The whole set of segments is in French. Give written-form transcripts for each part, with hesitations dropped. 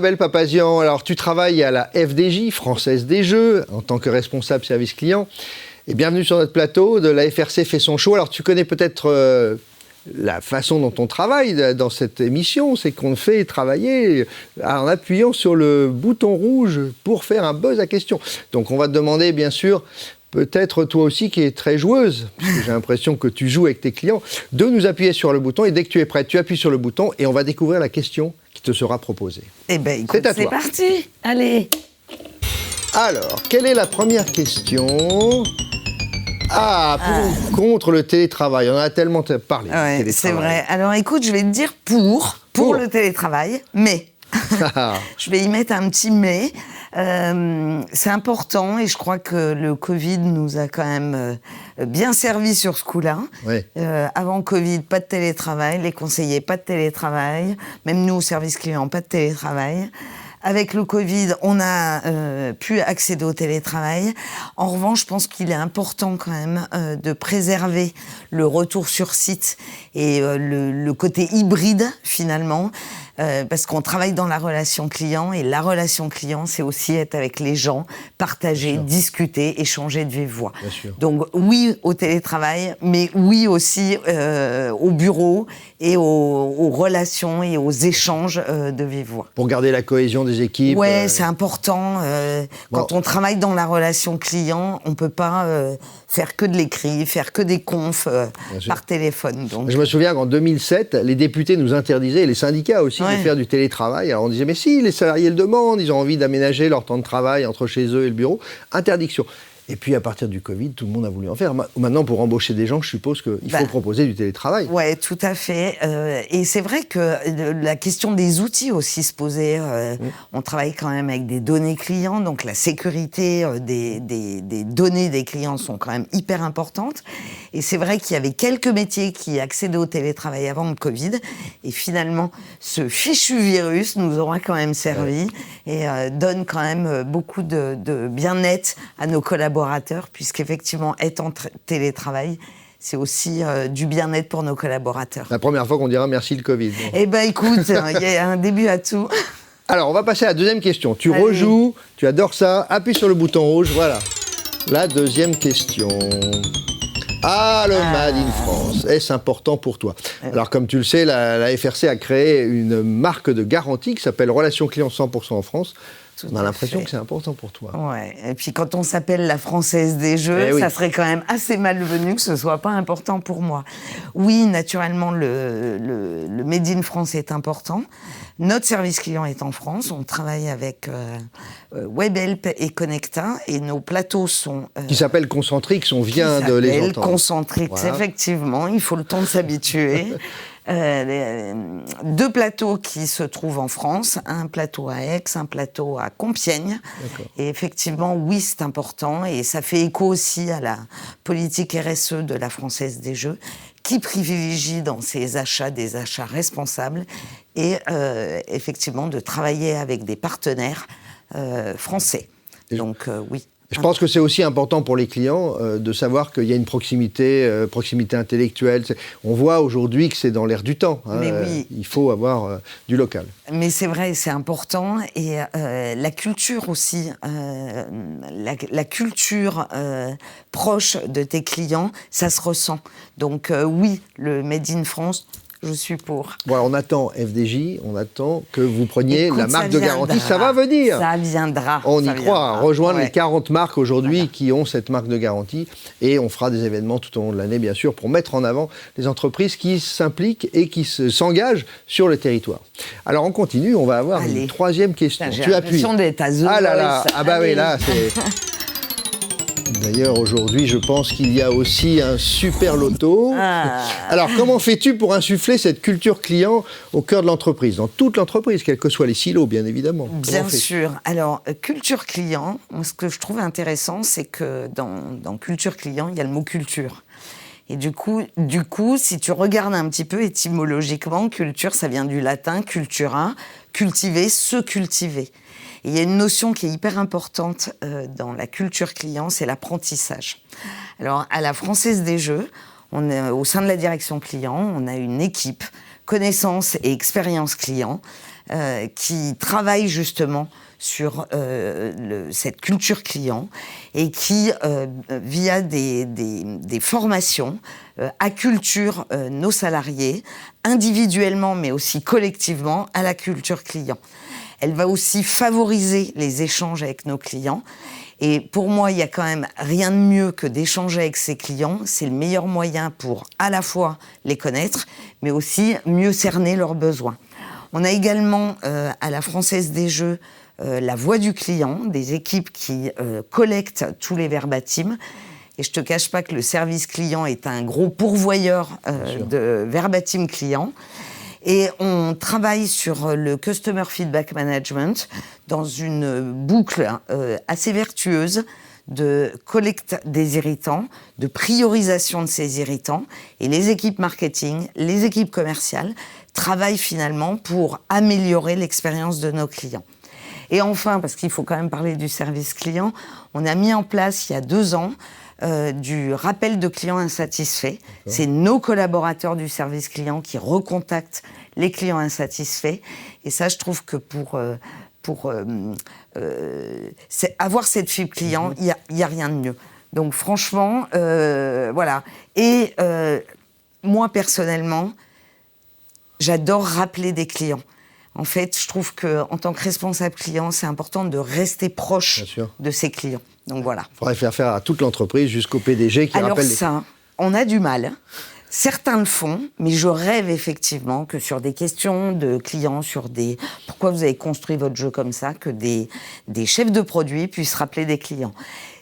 Isabelle Papazian. Alors, tu travailles à la FDJ, Française des Jeux, en tant que responsable service client. Et bienvenue sur notre plateau de la FRC fait son show. Alors, tu connais peut-être la façon dont on travaille dans cette émission, c'est qu'on fait travailler en appuyant sur le bouton rouge pour faire un buzz à question. Donc, on va te demander, bien sûr, peut-être toi aussi qui es très joueuse, parce que j'ai l'impression que tu joues avec tes clients, de nous appuyer sur le bouton. Et dès que tu es prête, tu appuies sur le bouton et on va découvrir la question qui te sera proposée. Eh bien, écoute, c'est parti. Allez. Alors, quelle est la première question ? Contre le télétravail. On en a tellement parlé. Ouais, c'est vrai. Alors, écoute, je vais te dire pour le télétravail, mais... Je vais y mettre un petit mais. C'est important et je crois que le Covid nous a quand même bien servi sur ce coup-là. Oui. Avant Covid, pas de télétravail. Les conseillers, pas de télétravail. Même nous, au service client, pas de télétravail. Avec le Covid, on a pu accéder au télétravail. En revanche, je pense qu'il est important quand même de préserver le retour sur site et le côté hybride, finalement. Parce qu'on travaille dans la relation client et la relation client, c'est aussi être avec les gens, partager, discuter, échanger de vive voix. Donc oui au télétravail, mais oui aussi au bureau et aux relations et aux échanges de vive voix. Pour garder la cohésion des équipes. Ouais, c'est important. Quand on travaille dans la relation client, on peut pas faire que de l'écrit, faire que des confs par téléphone. Donc. Je me souviens qu'en 2007, les députés nous interdisaient, et les syndicats aussi, de faire du télétravail. Alors on disait, mais si, les salariés le demandent, ils ont envie d'aménager leur temps de travail entre chez eux et le bureau. Interdiction. Et puis, à partir du Covid, tout le monde a voulu en faire. Maintenant, pour embaucher des gens, je suppose qu'il faut proposer du télétravail. Oui, tout à fait. Et c'est vrai que la question des outils aussi se posait. On travaille quand même avec des données clients, donc la sécurité des données des clients sont quand même hyper importantes. Et c'est vrai qu'il y avait quelques métiers qui accédaient au télétravail avant le Covid. Et finalement, ce fichu virus nous aura quand même servi et donne quand même beaucoup de bien-être à nos collaborateurs, puisqu'effectivement, être en télétravail, c'est aussi du bien-être pour nos collaborateurs. La première fois qu'on dira merci le Covid. Eh bien, écoute, il y a un début à tout. Alors, on va passer à la deuxième question. Tu rejoues, tu adores ça, appuie sur le bouton rouge, voilà. La deuxième question. Le Made in France, est-ce important pour toi ? Alors, comme tu le sais, la FRC a créé une marque de garantie qui s'appelle Relation Client 100% en France. On a l'impression que c'est important pour toi. Ouais. Et puis quand on s'appelle la Française des Jeux, ça serait quand même assez malvenu que ce soit pas important pour moi. Oui, naturellement, le Made in France est important. Notre service client est en France. On travaille avec Webhelp et Connecta et nos plateaux sont... qui s'appellent Concentrix, on vient de les entendre. Concentrix, effectivement. Il faut le temps de s'habituer. 2 plateaux qui se trouvent en France, un plateau à Aix, un plateau à Compiègne. Et effectivement, oui, c'est important et ça fait écho aussi à la politique RSE de la Française des Jeux qui privilégie dans ses achats des achats responsables et effectivement de travailler avec des partenaires français. Donc oui. Je pense que c'est aussi important pour les clients de savoir qu'il y a une proximité intellectuelle. On voit aujourd'hui que c'est dans l'air du temps. Mais oui. Il faut avoir du local. Mais c'est vrai, c'est important. Et la culture aussi, la culture proche de tes clients, ça se ressent. Donc oui, le Made in France... Je suis pour. Voilà, on attend FDJ, on attend que vous preniez la marque de garantie. Ça va venir. Ça viendra. On y croit. Rejoindre les 40 marques aujourd'hui qui ont cette marque de garantie. Et on fera des événements tout au long de l'année, bien sûr, pour mettre en avant les entreprises qui s'impliquent et qui s'engagent sur le territoire. Alors, on continue. On va avoir une troisième question. Tu appuies. D'être à Ah là là. Ah bah oui, là, c'est... D'ailleurs, aujourd'hui, je pense qu'il y a aussi un super loto. Alors, comment fais-tu pour insuffler cette culture client au cœur de l'entreprise, dans toute l'entreprise, quels que soient les silos, bien évidemment. Bien sûr. Alors, culture client, moi, ce que je trouve intéressant, c'est que dans culture client, il y a le mot culture. Et du coup, si tu regardes un petit peu étymologiquement, culture, ça vient du latin cultura, cultiver, se cultiver. Et il y a une notion qui est hyper importante dans la culture client, c'est l'apprentissage. Alors, à la Française des Jeux, on est, au sein de la direction client, on a une équipe connaissance et expérience client qui travaillent justement sur cette culture client et qui, via des formations, acculturent nos salariés, individuellement mais aussi collectivement, à la culture client. Elle va aussi favoriser les échanges avec nos clients. Et pour moi, il n'y a quand même rien de mieux que d'échanger avec ses clients. C'est le meilleur moyen pour à la fois les connaître, mais aussi mieux cerner leurs besoins. On a également, à la Française des Jeux, la voix du client, des équipes qui collectent tous les verbatims. Et je ne te cache pas que le service client est un gros pourvoyeur de verbatim clients. Et on travaille sur le Customer Feedback Management dans une boucle assez vertueuse de collecte des irritants, de priorisation de ces irritants. Et les équipes marketing, les équipes commerciales travaillent finalement pour améliorer l'expérience de nos clients. Et enfin, parce qu'il faut quand même parler du service client, on a mis en place il y a 2 ans du rappel de clients insatisfaits. C'est nos collaborateurs du service client qui recontactent les clients insatisfaits. Et ça, je trouve que pour avoir cette fibre client, il y a rien de mieux. Donc franchement, voilà. Et moi, personnellement, j'adore rappeler des clients. En fait, je trouve qu'en tant que responsable client, c'est important de rester proche de ses clients. Donc voilà. Il faudrait faire faire à toute l'entreprise jusqu'au PDG qui rappelle... Alors ça, on a du mal. Certains le font, mais je rêve effectivement que sur des questions de clients, sur des... Pourquoi vous avez construit votre jeu comme ça, que des chefs de produits puissent rappeler des clients.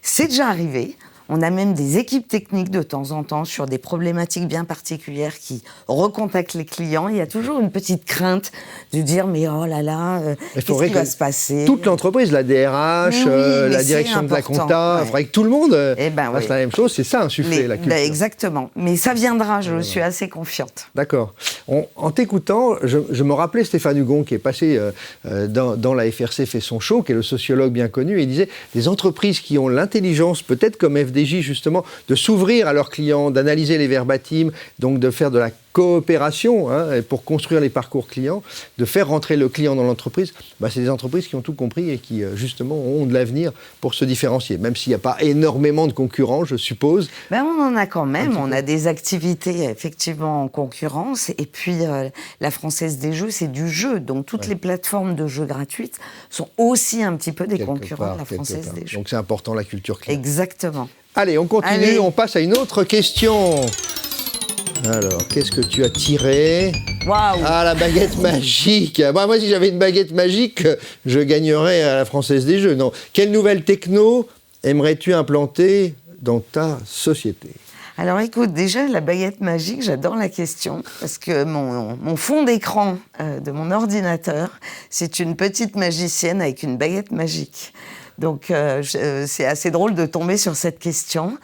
C'est déjà arrivé. On a même des équipes techniques de temps en temps sur des problématiques bien particulières qui recontactent les clients. Il y a toujours une petite crainte de dire mais oh là là, qu'est-ce qui va se passer ? Toute l'entreprise, la DRH, la direction de la compta, il faudrait que tout le monde fasse la même chose. C'est ça, insuffler la culture. Exactement. Mais ça viendra, je suis assez confiante. D'accord. En t'écoutant, je me rappelais Stéphane Hugon qui est passé dans la FRC fait son show, qui est le sociologue bien connu, et il disait les entreprises qui ont l'intelligence, peut-être comme FDJ justement, de s'ouvrir à leurs clients, d'analyser les verbatims, donc de faire de la coopération pour construire les parcours clients, de faire rentrer le client dans l'entreprise, c'est des entreprises qui ont tout compris et qui justement ont de l'avenir pour se différencier, même s'il n'y a pas énormément de concurrents, je suppose. On en a quand même, on a des activités effectivement en concurrence, et puis la Française des Jeux, c'est du jeu, donc toutes les plateformes de jeux gratuites sont aussi un petit peu des concurrents de la Française des Jeux. Donc c'est important la culture client. Exactement. Allez, on continue, on passe à une autre question. Alors, qu'est-ce que tu as tiré ? Waouh ! Ah, la baguette magique. Moi, si j'avais une baguette magique, je gagnerais à la Française des Jeux. Non. Quelle nouvelle techno aimerais-tu implanter dans ta société ? Alors écoute, déjà, la baguette magique, j'adore la question, parce que mon fond d'écran de mon ordinateur, c'est une petite magicienne avec une baguette magique. Donc c'est assez drôle de tomber sur cette question.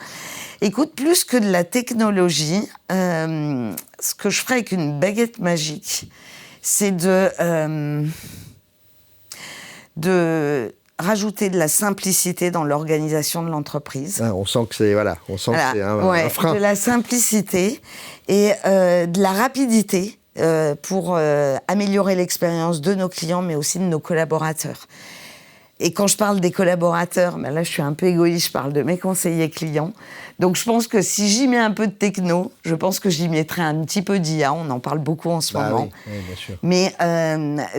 Écoute, plus que de la technologie, ce que je ferais avec une baguette magique, c'est de rajouter de la simplicité dans l'organisation de l'entreprise. On sent que c'est un frein. De la simplicité et de la rapidité pour améliorer l'expérience de nos clients, mais aussi de nos collaborateurs. Et quand je parle des collaborateurs, là je suis un peu égoïste, je parle de mes conseillers clients. Donc je pense que si j'y mets un peu de techno, je pense que j'y mettrai un petit peu d'IA, on en parle beaucoup en ce moment. Oui, bien sûr. Mais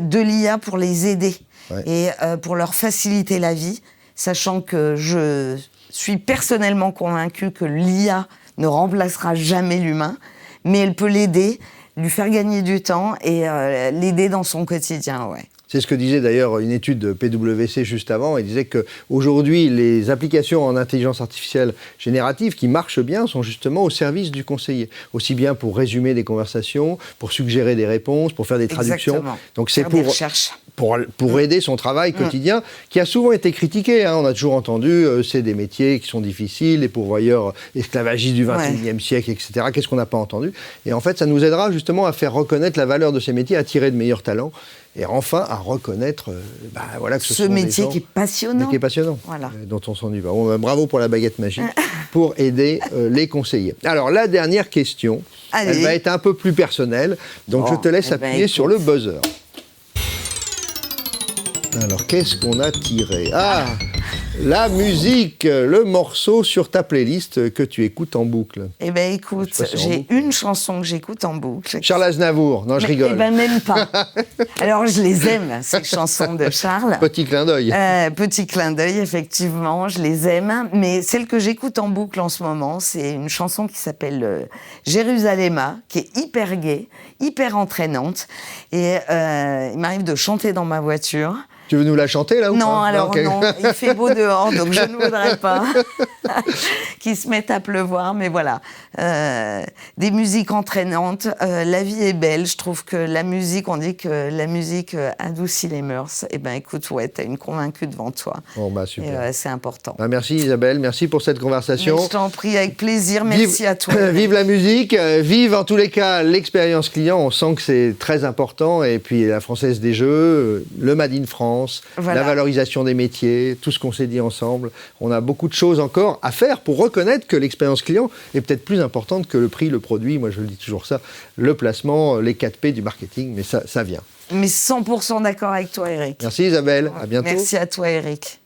de l'IA pour les aider et pour leur faciliter la vie, sachant que je suis personnellement convaincue que l'IA ne remplacera jamais l'humain, mais elle peut l'aider, lui faire gagner du temps et l'aider dans son quotidien, C'est ce que disait d'ailleurs une étude de PwC juste avant. Il disait qu'aujourd'hui, les applications en intelligence artificielle générative qui marchent bien sont justement au service du conseiller. Aussi bien pour résumer des conversations, pour suggérer des réponses, pour faire des traductions. Exactement. Donc c'est pour aider son travail quotidien, qui a souvent été critiqué. On a toujours entendu, c'est des métiers qui sont difficiles, les pourvoyeurs esclavagistes du XXIe siècle, etc. Qu'est-ce qu'on n'a pas entendu ? Et en fait, ça nous aidera justement à faire reconnaître la valeur de ces métiers, à attirer de meilleurs talents. Et enfin, à reconnaître que ce sont métier des gens qui est passionnant. Dont on s'ennuie pas. Bravo pour la baguette magique, pour aider les conseillers. Alors, la dernière question, elle va être un peu plus personnelle, donc je te laisse appuyer sur le buzzer. Alors, qu'est-ce qu'on a tiré? Ah, la musique, le morceau sur ta playlist que tu écoutes en boucle. Eh bien, écoute, j'ai une chanson que j'écoute en boucle. Charles Aznavour, non, je rigole. Eh bien, même pas. Alors, je les aime, ces chansons de Charles. Petit clin d'œil. Petit clin d'œil, effectivement, je les aime. Mais celle que j'écoute en boucle en ce moment, c'est une chanson qui s'appelle Jérusalema, qui est hyper gaie, hyper entraînante. Et il m'arrive de chanter dans ma voiture. Tu veux nous la chanter, là, ou non, pas? alors okay. Non, il fait beau dehors, donc je ne voudrais pas qu'il se mette à pleuvoir, mais voilà. Des musiques entraînantes, la vie est belle, je trouve que la musique, on dit que la musique adoucit les mœurs. Eh bien, écoute, ouais, t'as une convaincue devant toi. Bon, bah, super. Et c'est important. Bah, merci Isabelle, merci pour cette conversation. Mais je t'en prie, avec plaisir, merci à toi. Vive la musique, vive en tous les cas l'expérience client, on sent que c'est très important, et puis la Française des Jeux, le Made in France, voilà. La valorisation des métiers, tout ce qu'on s'est dit ensemble. On a beaucoup de choses encore à faire pour reconnaître que l'expérience client est peut-être plus importante que le prix, le produit. Moi, je le dis toujours ça, le placement, les 4P du marketing, mais ça vient. Mais 100% d'accord avec toi, Eric. Merci Isabelle, à bientôt. Merci à toi, Eric.